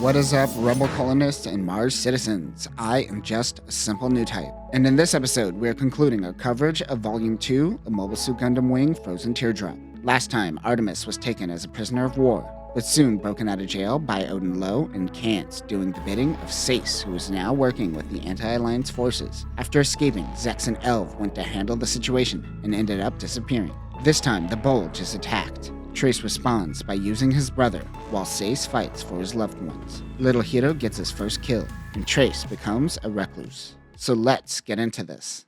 What is up, rebel colonists and Mars citizens? I am just a simple new type. And in this episode, we are concluding our coverage of Volume 2 of Mobile Suit Gundam Wing Frozen Teardrop. Last time, Artemis was taken as a prisoner of war, but soon broken out of jail by Odin Lowe and Kant, doing the bidding of Sace, who is now working with the Anti-Alliance forces. After escaping, Zex and Elv went to handle the situation and ended up disappearing. This time, the Bulge is attacked. Trace responds by using his brother, while Sace fights for his loved ones. Little Hiro gets his first kill, and Trace becomes a recluse. So let's get into this.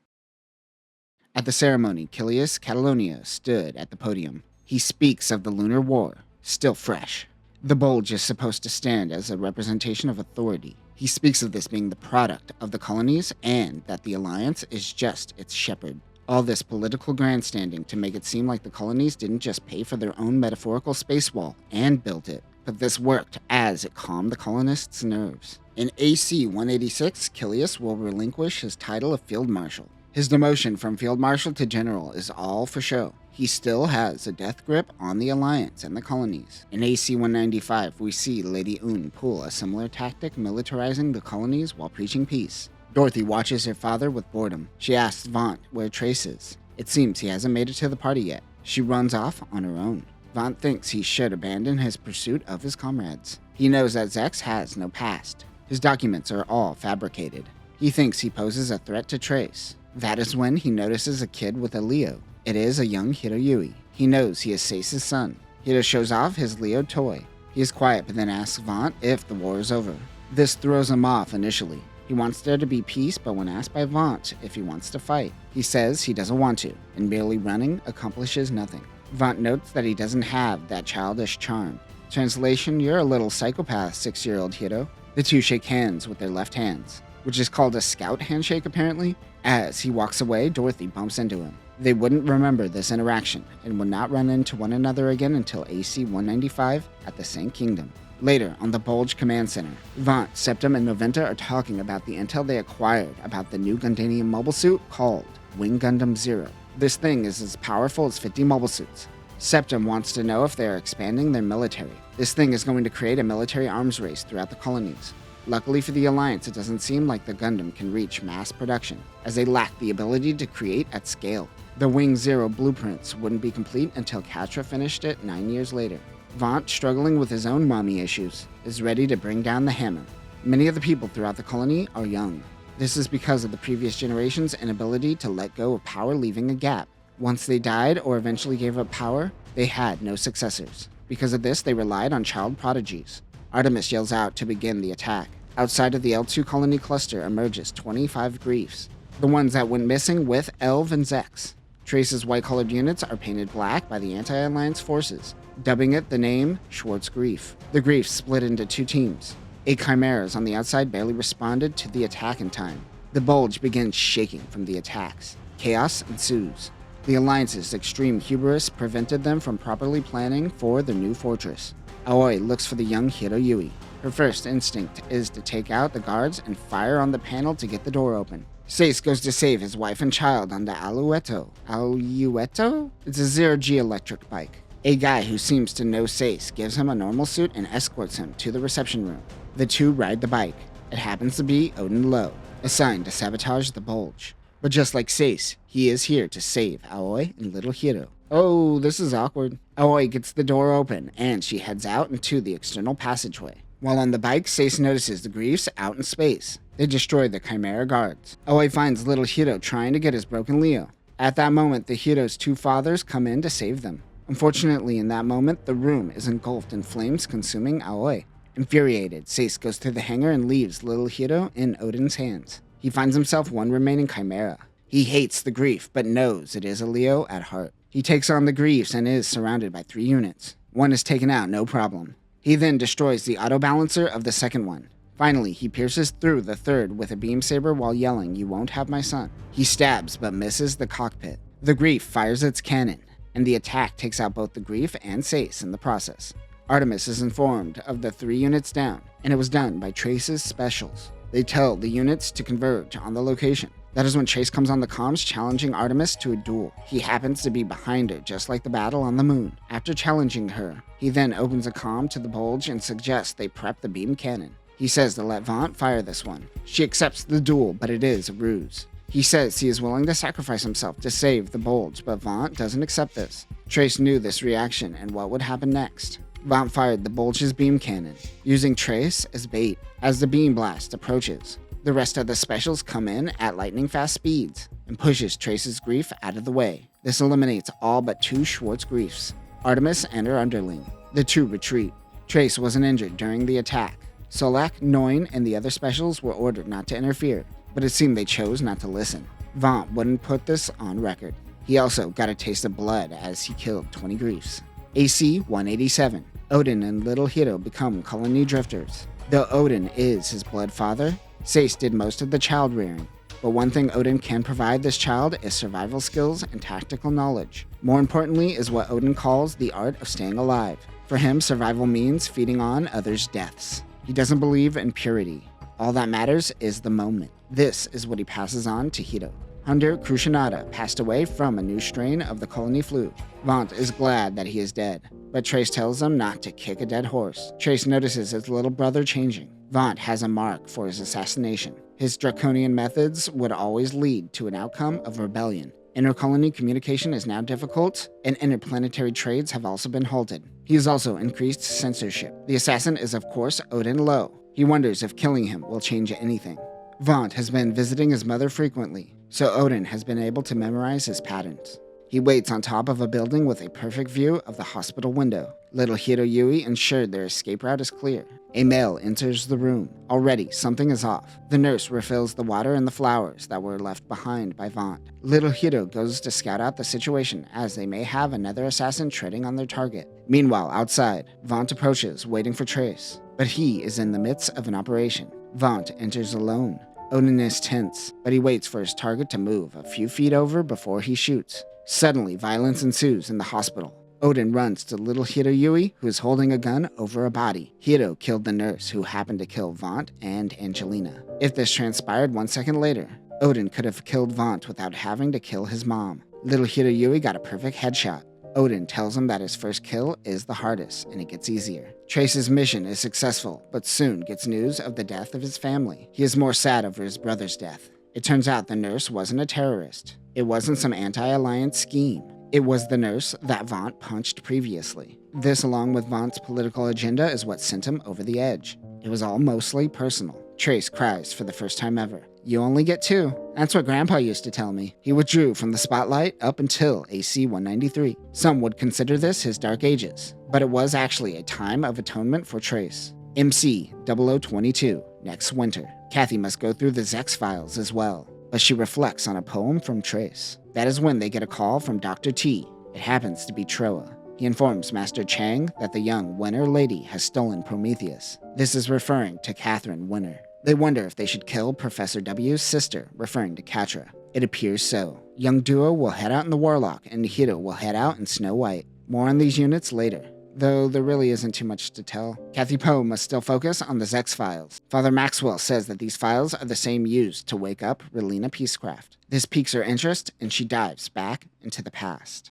At the ceremony, Kilius Catalonia stood at the podium. He speaks of the Lunar War, still fresh. The Bulge is supposed to stand as a representation of authority. He speaks of this being the product of the colonies and that the Alliance is just its shepherd. All this political grandstanding to make it seem like the colonies didn't just pay for their own metaphorical space wall and built it, but this worked as it calmed the colonists' nerves. In AC 186, Kilius will relinquish his title of Field Marshal. His demotion from Field Marshal to General is all for show. He still has a death grip on the Alliance and the colonies. In AC 195, we see Lady Un pull a similar tactic, militarizing the colonies while preaching peace. Dorothy watches her father with boredom. She asks Vignt where Trace is. It seems he hasn't made it to the party yet. She runs off on her own. Vignt thinks he should abandon his pursuit of his comrades. He knows that Zex has no past. His documents are all fabricated. He thinks he poses a threat to Trace. That is when he notices a kid with a Leo. It is a young Hiroyui. He knows he is Sace's son. Hiro shows off his Leo toy. He is quiet but then asks Vignt if the war is over. This throws him off initially. He wants there to be peace, but when asked by Vignt if he wants to fight, he says he doesn't want to, and merely running accomplishes nothing. Vignt notes that he doesn't have that childish charm. Translation: you're a little psychopath, 6-year-old Hiro. The two shake hands with their left hands, which is called a scout handshake apparently. As he walks away, Dorothy bumps into him. They wouldn't remember this interaction, and would not run into one another again until AC 195 at the Saint Kingdom. Later, on the Bulge Command Center, Vignt, Septim, and Noventa are talking about the intel they acquired about the new Gundanium mobile suit called Wing Gundam Zero. This thing is as powerful as 50 mobile suits. Septim wants to know if they are expanding their military. This thing is going to create a military arms race throughout the colonies. Luckily for the Alliance, it doesn't seem like the Gundam can reach mass production, as they lack the ability to create at scale. The Wing Zero blueprints wouldn't be complete until Catra finished it 9 years later. Vignt, struggling with his own mommy issues, is ready to bring down the hammer. Many of the people throughout the colony are young. This is because of the previous generation's inability to let go of power, leaving a gap. Once they died or eventually gave up power, they had no successors. Because of this, they relied on child prodigies. Artemis yells out to begin the attack. Outside of the L2 colony cluster emerges 25 griefs, the ones that went missing with Elv and Zex. Trace's white-colored units are painted black by the Anti-Alliance forces, dubbing it the name Schwartz Grief. The Griefs split into two teams. 8 chimeras on the outside barely responded to the attack in time. The Bulge begins shaking from the attacks. Chaos ensues. The Alliance's extreme hubris prevented them from properly planning for their new fortress. Aoi looks for the young Hiroyui. Her first instinct is to take out the guards and fire on the panel to get the door open. Sace goes to save his wife and child on the Alueto. Alueto? It's a 0G electric bike. A guy who seems to know Sace gives him a normal suit and escorts him to the reception room. The two ride the bike. It happens to be Odin Lowe, assigned to sabotage the Bulge. But just like Sace, he is here to save Aoi and little Hiro. Oh, this is awkward. Aoi gets the door open, and she heads out into the external passageway. While on the bike, Sace notices the Griefs out in space. They destroy the Chimera guards. Aoi finds little Hiro trying to get his broken Leo. At that moment, the Hiro's two fathers come in to save them. Unfortunately, in that moment, the room is engulfed in flames, consuming Aoi. Infuriated, Sace goes through the hangar and leaves little Hiro in Odin's hands. He finds himself one remaining Chimera. He hates the Grief, but knows it is a Leo at heart. He takes on the Griefs and is surrounded by 3 units. One is taken out, no problem. He then destroys the auto-balancer of the second one. Finally, he pierces through the third with a beam saber while yelling, "You won't have my son." He stabs but misses the cockpit. The Grief fires its cannon, and the attack takes out both the Grief and Sace in the process. Artemis is informed of the 3 units down, and it was done by Trace's specials. They tell the units to converge on the location. That is when Trace comes on the comms challenging Artemis to a duel. He happens to be behind her, just like the battle on the moon. After challenging her, he then opens a comm to the Bulge and suggests they prep the beam cannon. He says to let Vignt fire this one. She accepts the duel, but it is a ruse. He says he is willing to sacrifice himself to save the Bulge, but Vignt doesn't accept this. Trace knew this reaction and what would happen next. Vignt fired the Bulge's beam cannon, using Trace as bait. As the beam blast approaches, the rest of the specials come in at lightning fast speeds and pushes Trace's grief out of the way. This eliminates all but 2 Schwartz griefs, Artemis and her underling. The 2 retreat. Trace wasn't injured during the attack. Solak, Noin, and the other specials were ordered not to interfere, but it seemed they chose not to listen. Vignt wouldn't put this on record. He also got a taste of blood as he killed 20 griefs. AC 187. Odin and Little Hiro become colony drifters. Though Odin is his blood father, Seiss did most of the child rearing. But one thing Odin can provide this child is survival skills and tactical knowledge. More importantly is what Odin calls the art of staying alive. For him, survival means feeding on others' deaths. He doesn't believe in purity. All that matters is the moment. This is what he passes on to Hiro. Hunter Krushinada passed away from a new strain of the colony flu. Vignt is glad that he is dead, but Trace tells him not to kick a dead horse. Trace notices his little brother changing. Vignt has a mark for his assassination. His draconian methods would always lead to an outcome of rebellion. Intercolony communication is now difficult, and interplanetary trades have also been halted. He has also increased censorship. The assassin is of course Odin Lowe. He wonders if killing him will change anything. Vignt has been visiting his mother frequently, so Odin has been able to memorize his patterns. He waits on top of a building with a perfect view of the hospital window. Little Hiro Yui ensured their escape route is clear. A male enters the room. Already, something is off. The nurse refills the water and the flowers that were left behind by Vignt. Little Hiro goes to scout out the situation as they may have another assassin treading on their target. Meanwhile, outside, Vignt approaches, waiting for Trace. But he is in the midst of an operation. Vignt enters alone. Odin is tense, but he waits for his target to move a few feet over before he shoots. Suddenly, violence ensues in the hospital. Odin runs to little Hiro Yui, who is holding a gun over a body. Hiro killed the nurse, who happened to kill Vignt and Angelina. If this transpired 1 second later, Odin could have killed Vignt without having to kill his mom. Little Hiro Yui got a perfect headshot. Odin tells him that his first kill is the hardest, and it gets easier. Trace's mission is successful, but soon gets news of the death of his family. He is more sad over his brother's death. It turns out the nurse wasn't a terrorist. It wasn't some anti-alliance scheme. It was the nurse that Vignt punched previously. This, along with Vignt's political agenda, is what sent him over the edge. It was all mostly personal. Trace cries for the first time ever. "You only get 2. That's what Grandpa used to tell me." He withdrew from the spotlight up until AC 193. Some would consider this his dark ages, but it was actually a time of atonement for Trace. MC 0022, next winter. Kathy must go through the Zex files as well, but she reflects on a poem from Trace. That is when they get a call from Dr. T. It happens to be Troa. He informs Master Chang that the young Winter lady has stolen Prometheus. This is referring to Catherine Winter. They wonder if they should kill Professor W's sister, referring to Katra. It appears so. Young Duo will head out in the Warlock, and Hiro will head out in Snow White. More on these units later, though there really isn't too much to tell. Kathy Poe must still focus on the Zex files. Father Maxwell says that these files are the same used to wake up Relina Peacecraft. This piques her interest, and she dives back into the past.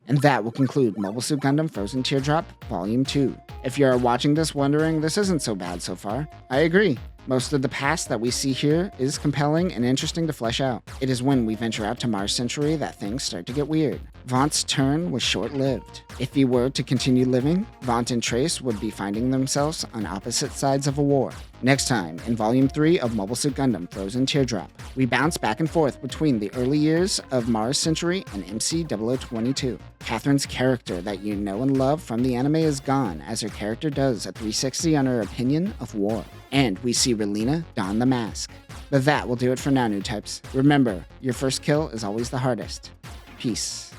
And that will conclude Mobile Suit Gundam Frozen Teardrop Volume 2. If you are watching this wondering this isn't so bad so far, I agree. Most of the past that we see here is compelling and interesting to flesh out. It is when we venture out to Mars Century that things start to get weird. Vignt's turn was short-lived. If he were to continue living, Vignt and Trace would be finding themselves on opposite sides of a war. Next time, in Volume 3 of Mobile Suit Gundam Frozen Teardrop, we bounce back and forth between the early years of Mars Century and MC 0022. Catherine's character that you know and love from the anime is gone, as her character does a 360 on her opinion of war. And we see Relina don the mask. But that will do it for now, new types. Remember, your first kill is always the hardest. Peace.